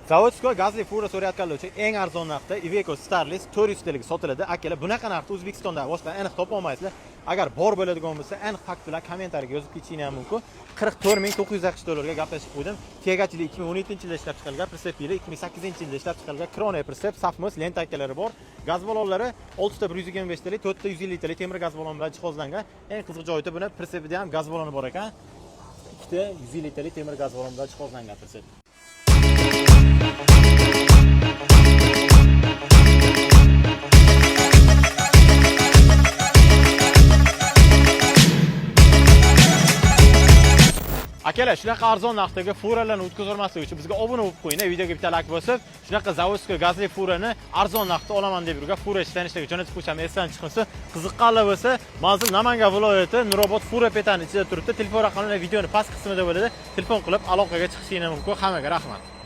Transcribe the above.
Zavodskoy gazli fura so'rayotganlar uchun eng arzon narxda Iveco Starless 400 taga sotiladi. Akalar, bunaqa narxda O'zbekistonda boshqa aniq topa olmaysizlar. Agar bor bo'ladigan bo'lsa, aniq faktlar kommentariyaga yozib ketishingiz ham mumkin. 44960 dollarga gaplashib qo'ydim. Tegachilik 2017-yilda ishlab chiqarilgan, pritsepili 2008-yilda ishlab chiqarilgan Krone pritsep, Safmos lenta akalari bor. Gaz ballonlari 6 ta 125 talik, 4 ta 150 talik temir gaz ballon bilan jihozlangan. Eng qiziq joyi buni pritsepida ham gaz balloni bor ekan. 2 ta 150 talik temir gaz ballon bilan jihozlangan pritsep. Akalar, shunaqa arzon narxdagi furalarni o'tkazolmaslik uchun bizga obuna bo'lib qo'ying. Videoga bitta like bosib, shunaqa Zavodskoy gazli furani arzon narxda olaman deb yurgan fura ishlanishiga jo'natib qo'yishim esdan chiqmasa, qiziqqanlar bo'lsa, manzil Namangan viloyati Nurobod fura petani ichida turibdi. Telefon raqamlari videoning past qismida bo'ladi. Telefon qilib aloqaga chiqishingiz mumkin. Hammaga rahmat.